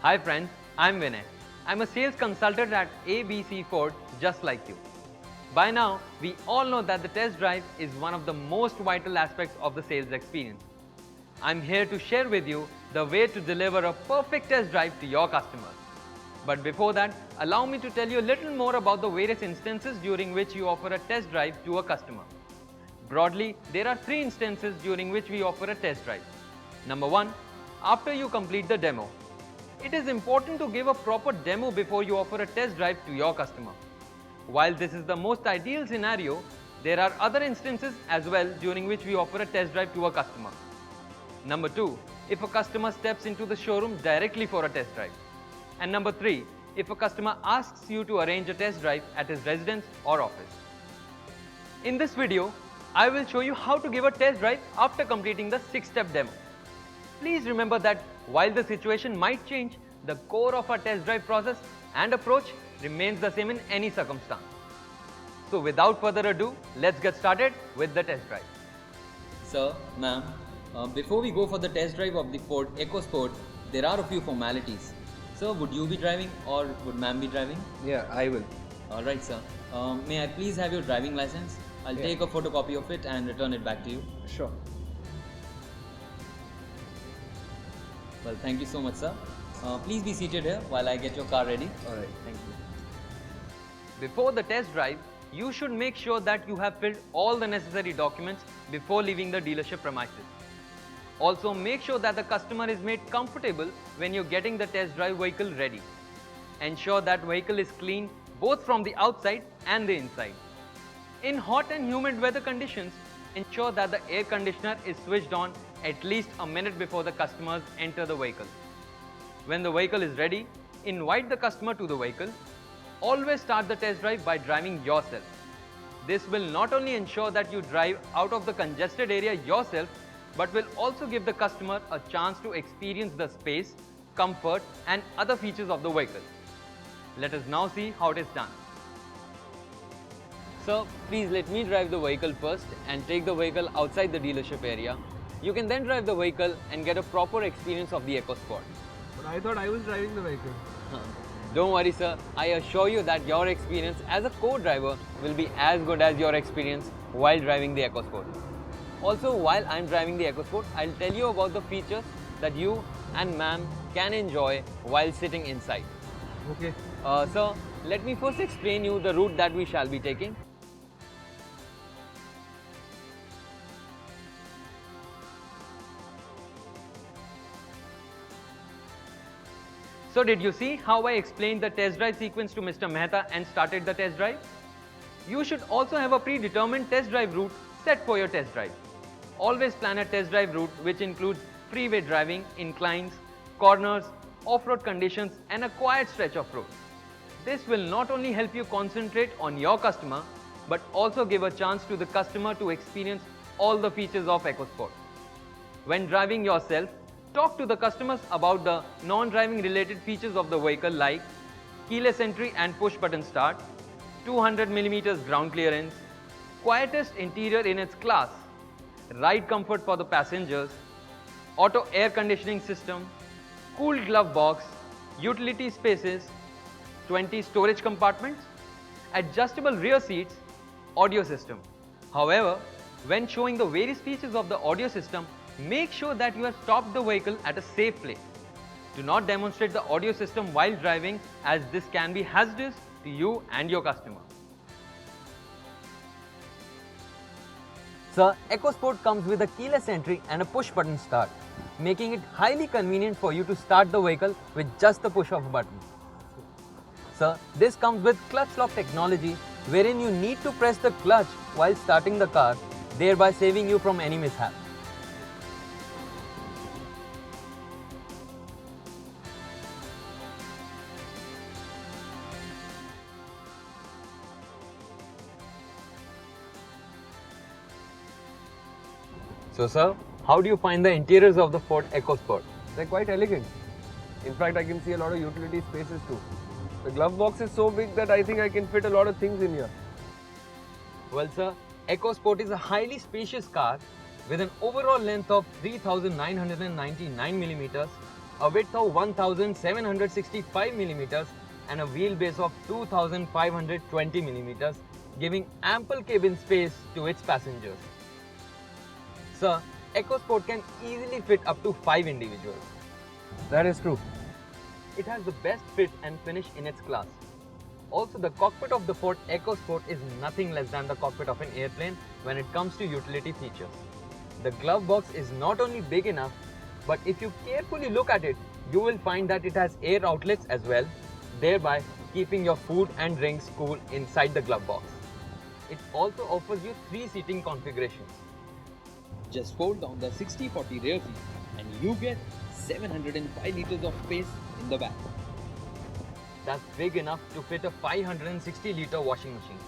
Hi friends, I'm Vinay. I'm a sales consultant at ABC Ford just like you. By now, we all know that the test drive is one of the most vital aspects of the sales experience. I'm here to share with you the way to deliver a perfect test drive to your customers. But before that, allow me to tell you a little more about the various instances during which you offer a test drive to a customer. Broadly, there are three instances during which we offer a test drive. Number one, after you complete the demo. It is important to give a proper demo before you offer a test drive to your customer. While this is the most ideal scenario, there are other instances as well during which we offer a test drive to a customer. Number two, if a customer steps into the showroom directly for a test drive. And number three, if a customer asks you to arrange a test drive at his residence or office. In this video, I will show you how to give a test drive after completing the 6-step demo. Please remember that while the situation might change, the core of our test drive process and approach remains the same in any circumstance. So without further ado, let's get started with the test drive. Sir, ma'am, before we go for the test drive of the Ford EcoSport, there are a few formalities. Sir, would you be driving or would ma'am be driving? Yeah, I will. Alright, sir. May I please have your driving license? I'll take a photocopy of it and return it back to you. Sure. Well, thank you so much, sir. Please be seated here while I get your car ready. Alright. Thank you. Before the test drive, you should make sure that you have filled all the necessary documents before leaving the dealership premises. Also, make sure that the customer is made comfortable when you're getting the test drive vehicle ready. Ensure that vehicle is clean both from the outside and the inside. In hot and humid weather conditions, ensure that the air conditioner is switched on at least a minute before the customers enter the vehicle. When the vehicle is ready, invite the customer to the vehicle. Always start the test drive by driving yourself. This will not only ensure that you drive out of the congested area yourself, but will also give the customer a chance to experience the space, comfort, and other features of the vehicle. Let us now see how it is done. Sir, please let me drive the vehicle first and take the vehicle outside the dealership area. You can then drive the vehicle and get a proper experience of the EcoSport. But I thought I was driving the vehicle. Don't worry, sir. I assure you that your experience as a co-driver will be as good as your experience while driving the EcoSport. Also, while I'm driving the EcoSport, I'll tell you about the features that you and ma'am can enjoy while sitting inside. Okay. Sir, let me first explain you the route that we shall be taking. So did you see how I explained the test drive sequence to Mr. Mehta and started the test drive? You should also have a predetermined test drive route set for your test drive. Always plan a test drive route which includes freeway driving, inclines, corners, off-road conditions and a quiet stretch of road. This will not only help you concentrate on your customer, but also give a chance to the customer to experience all the features of EcoSport. When driving yourself, talk to the customers about the non-driving related features of the vehicle like keyless entry and push button start, 200mm ground clearance, quietest interior in its class, ride comfort for the passengers, auto air conditioning system, cooled glove box, utility spaces, 20 storage compartments, adjustable rear seats, audio system. However, when showing the various features of the audio system, make sure that you have stopped the vehicle at a safe place. Do not demonstrate the audio system while driving, as this can be hazardous to you and your customer. Sir, EcoSport comes with a keyless entry and a push button start, making it highly convenient for you to start the vehicle with just the push of a button. Sir, this comes with clutch lock technology, wherein you need to press the clutch while starting the car, thereby saving you from any mishap. So sir, how do you find the interiors of the Ford EcoSport? They're quite elegant. In fact, I can see a lot of utility spaces too. The glove box is so big that I think I can fit a lot of things in here. Well sir, EcoSport is a highly spacious car with an overall length of 3,999 millimeters a width of 1765 millimeters and a wheelbase of 2520 millimeters, giving ample cabin space to its passengers. Sir, EcoSport can easily fit up to 5 individuals. That is true. It has the best fit and finish in its class. Also, the cockpit of the Ford EcoSport is nothing less than the cockpit of an airplane when it comes to utility features. The glove box is not only big enough, but if you carefully look at it, you will find that it has air outlets as well, thereby keeping your food and drinks cool inside the glove box. It also offers you 3 seating configurations. Just fold down the 60/40 rear seat and you get 705 liters of space in the back. That's big enough to fit a 560-liter washing machine.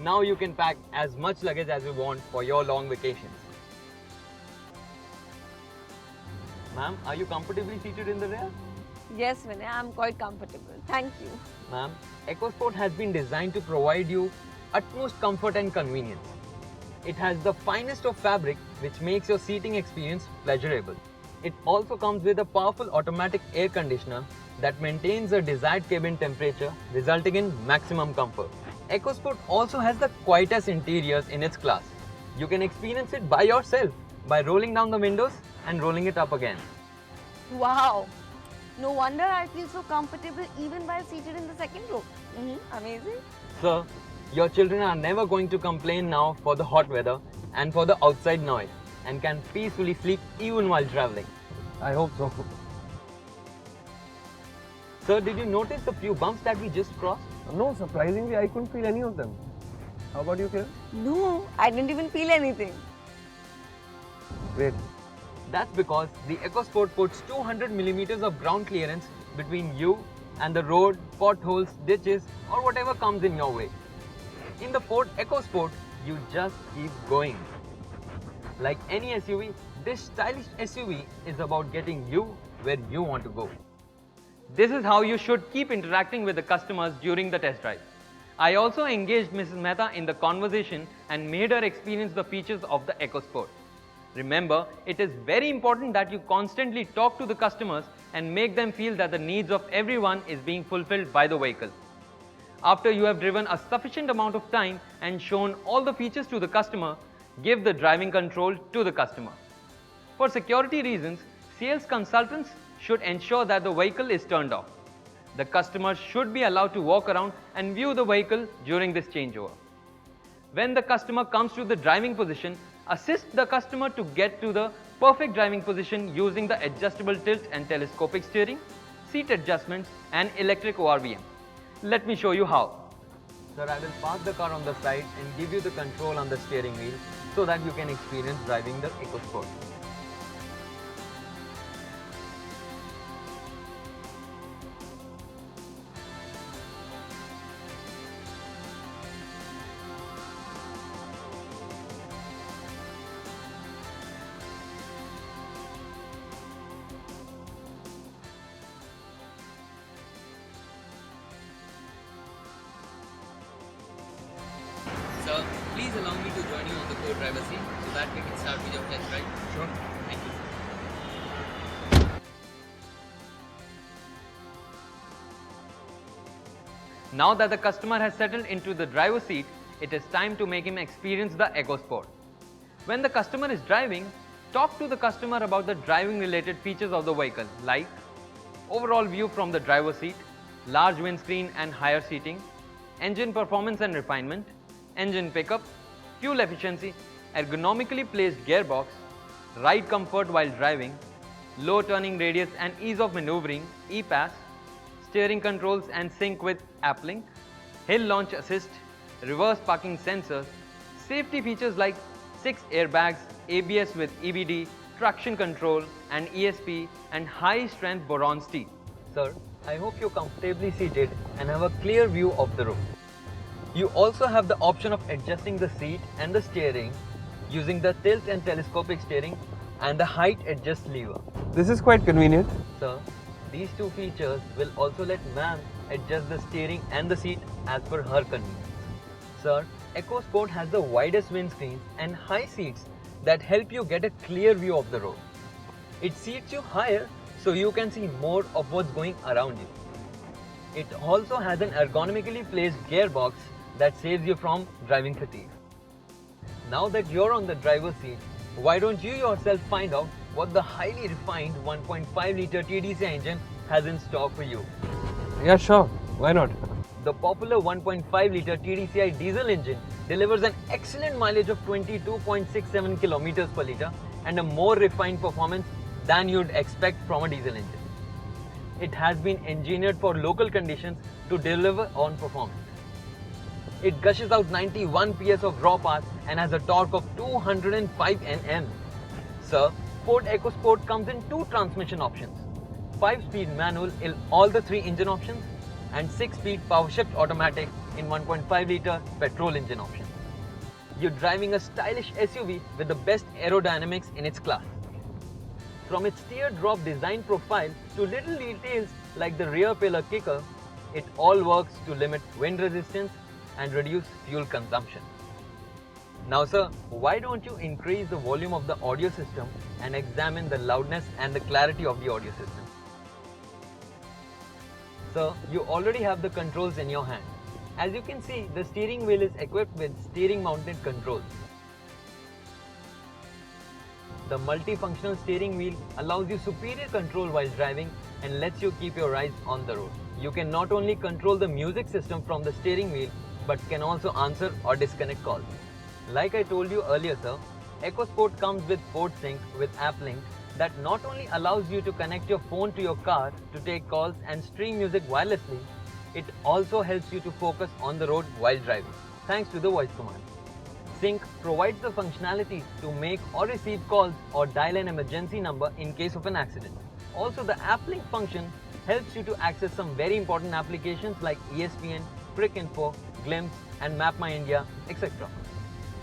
Now you can pack as much luggage as you want for your long vacations. Ma'am, are you comfortably seated in the rear? Yes, Vinay, I'm quite comfortable. Thank you. Ma'am, EcoSport has been designed to provide you utmost comfort and convenience. It has the finest of fabric which makes your seating experience pleasurable. It also comes with a powerful automatic air conditioner that maintains a desired cabin temperature, resulting in maximum comfort. EcoSport also has the quietest interiors in its class. You can experience it by yourself by rolling down the windows and rolling it up again. Wow. No wonder I feel so comfortable even while seated in the second row. Amazing. Sir, your children are never going to complain now for the hot weather and for the outside noise and can peacefully sleep even while traveling. I hope so. Sir, did you notice the few bumps that we just crossed? No, surprisingly, I couldn't feel any of them. How about you, Kiran? No, I didn't even feel anything. Great. That's because the EcoSport puts 200 millimeters of ground clearance between you and the road, potholes, ditches, or whatever comes in your way. In the Ford EcoSport, you just keep going. Like any SUV, this stylish SUV is about getting you where you want to go. This is how you should keep interacting with the customers during the test drive. I also engaged Mrs. Mehta in the conversation and made her experience the features of the EcoSport. Remember, it is very important that you constantly talk to the customers and make them feel that the needs of everyone is being fulfilled by the vehicle. After you have driven a sufficient amount of time and shown all the features to the customer, give the driving control to the customer. For security reasons, sales consultants should ensure that the vehicle is turned off. The customer should be allowed to walk around and view the vehicle during this changeover. When the customer comes to the driving position, assist the customer to get to the perfect driving position using the adjustable tilt and telescopic steering, seat adjustments and electric ORVM. Let me show you how. Sir, I will park the car on the side and give you the control on the steering wheel so that you can experience driving the EcoSport. Sir, please allow me to join you on the co-driver seat so that we can start with your test drive. Sure. Thank you. Now that the customer has settled into the driver's seat, it is time to make him experience the EcoSport. When the customer is driving, talk to the customer about the driving related features of the vehicle like overall view from the driver's seat, large windscreen and higher seating, engine performance and refinement, engine pickup, fuel efficiency, ergonomically placed gearbox, ride comfort while driving, low turning radius and ease of maneuvering, EPAS, steering controls and sync with AppLink, hill launch assist, reverse parking sensors, safety features like 6 airbags, ABS with EBD, traction control and ESP and high strength boron steel. Sir, I hope you're comfortably seated and have a clear view of the road. You also have the option of adjusting the seat and the steering using the tilt and telescopic steering and the height adjust lever. This is quite convenient. Sir, these two features will also let ma'am adjust the steering and the seat as per her convenience. Sir, EcoSport has the widest windscreens and high seats that help you get a clear view of the road. It seats you higher so you can see more of what's going around you. It also has an ergonomically placed gearbox that saves you from driving fatigue. Now that you're on the driver's seat, why don't you yourself find out what the highly refined 1.5 litre TDCI engine has in store for you. Yeah, sure. Why not? The popular 1.5 litre TDCI diesel engine delivers an excellent mileage of 22.67 kilometers per litre and a more refined performance than you'd expect from a diesel engine. It has been engineered for local conditions to deliver on performance. It gushes out 91 PS of raw power and has a torque of 205 Nm. Sir, Ford EcoSport comes in two transmission options: 5-speed manual in all the three engine options and 6-speed power shift automatic in 1.5 litre petrol engine option. You're driving a stylish SUV with the best aerodynamics in its class. From its teardrop design profile to little details like the rear pillar kicker, it all works to limit wind resistance and reduce fuel consumption. Now sir, why don't you increase the volume of the audio system and examine the loudness and the clarity of the audio system. Sir, you already have the controls in your hand. As you can see, the steering wheel is equipped with steering mounted controls. The multifunctional steering wheel allows you superior control while driving and lets you keep your eyes on the road. You can not only control the music system from the steering wheel, but can also answer or disconnect calls. Like I told you earlier sir, EcoSport comes with Ford Sync with AppLink that not only allows you to connect your phone to your car to take calls and stream music wirelessly, it also helps you to focus on the road while driving, thanks to the voice command. Sync provides the functionality to make or receive calls or dial an emergency number in case of an accident. Also, the AppLink function helps you to access some very important applications like ESPN, Cricinfo, Glimpse and Map My India, etc.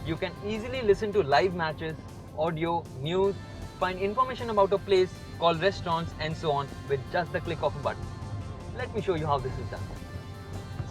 You can easily listen to live matches, audio, news, find information about a place, call restaurants and so on with just the click of a button. Let me show you how this is done.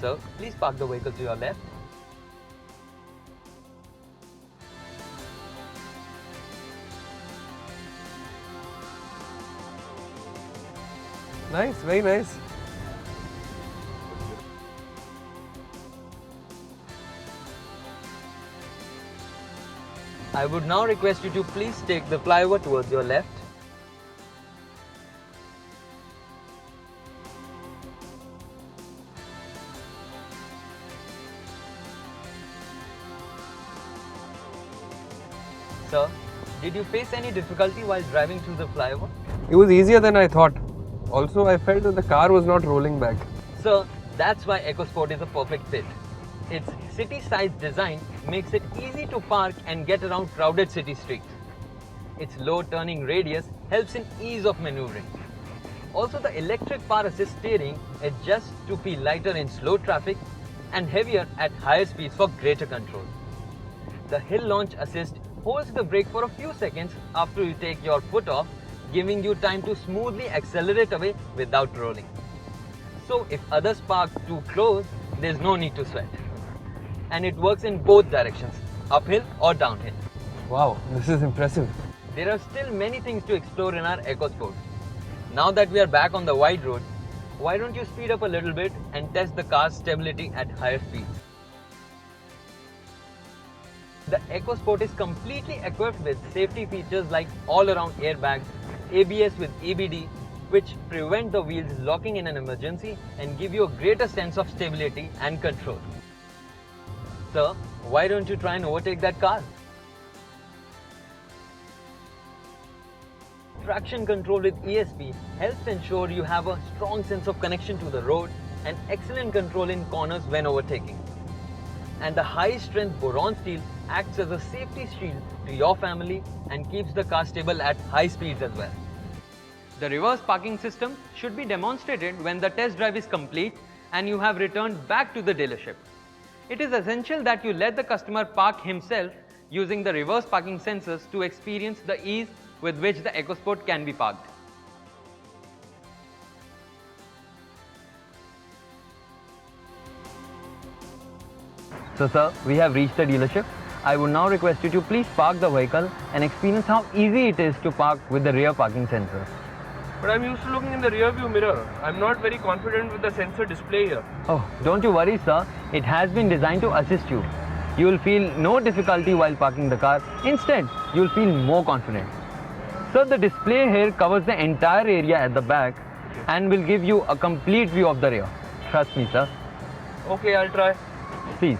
Sir, please park the vehicle to your left. Nice, very nice. I would now request you to please take the flyover towards your left. Sir, did you face any difficulty while driving through the flyover? It was easier than I thought. Also, I felt that the car was not rolling back. Sir, that's why EcoSport is a perfect fit. Its city-sized design makes it easy to park and get around crowded city streets. Its low turning radius helps in ease of maneuvering. Also, the electric power assist steering adjusts to feel lighter in slow traffic and heavier at higher speeds for greater control. The hill launch assist holds the brake for a few seconds after you take your foot off, giving you time to smoothly accelerate away without rolling. So if others park too close, there's no need to sweat. And it works in both directions, uphill or downhill. Wow, this is impressive. There are still many things to explore in our EcoSport. Now that we are back on the wide road, why don't you speed up a little bit and test the car's stability at higher speeds? The EcoSport is completely equipped with safety features like all-around airbags, ABS with EBD, which prevent the wheels locking in an emergency and give you a greater sense of stability and control. Sir, why don't you try and overtake that car? Traction control with ESP helps ensure you have a strong sense of connection to the road and excellent control in corners when overtaking. And the high-strength boron steel acts as a safety shield to your family and keeps the car stable at high speeds as well. The reverse parking system should be demonstrated when the test drive is complete and you have returned back to the dealership. It is essential that you let the customer park himself using the reverse parking sensors to experience the ease with which the EcoSport can be parked. So sir, we have reached the dealership. I would now request you to please park the vehicle and experience how easy it is to park with the rear parking sensor. But I'm used to looking in the rear view mirror. I'm not very confident with the sensor display here. Oh, don't you worry, sir. It has been designed to assist you. You will feel no difficulty while parking the car. Instead, you will feel more confident. Sir, the display here covers the entire area at the back and will give you a complete view of the rear. Trust me, sir. Okay, I'll try. Please.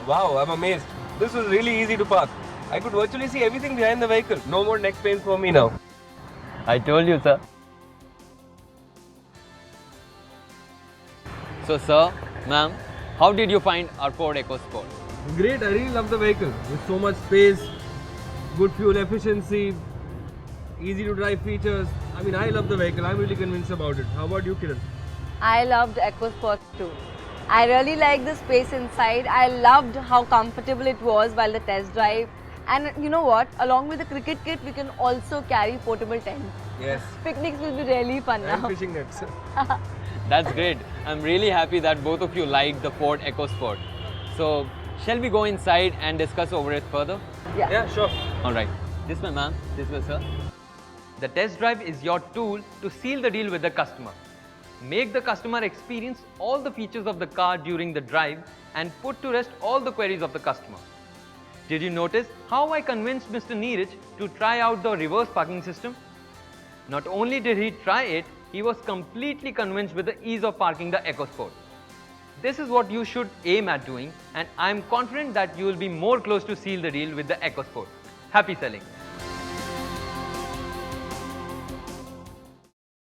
Wow, I'm amazed. This was really easy to park. I could virtually see everything behind the vehicle. No more neck pain for me now. I told you, sir. So, sir, ma'am, how did you find our Ford EcoSport? Great, I really love the vehicle. With so much space, good fuel efficiency, easy to drive features. I mean, I love the vehicle. I'm really convinced about it. How about you, Kiran? I loved EcoSport too. I really liked the space inside. I loved how comfortable it was while the test drive. And you know what? Along with the cricket kit, we can also carry portable tents. Yes. Picnics will be really fun And now. fishing nets. That's great. I'm really happy that both of you liked the Ford EcoSport. So, shall we go inside and discuss over it further? Yeah, sure. Alright. This way, ma'am. This way, sir. The test drive is your tool to seal the deal with the customer. Make the customer experience all the features of the car during the drive and put to rest all the queries of the customer. Did you notice how I convinced Mr. Neeraj to try out the reverse parking system? Not only did he try it, he was completely convinced with the ease of parking the EcoSport. This is what you should aim at doing, and I am confident that you will be more close to seal the deal with the EcoSport. Happy selling!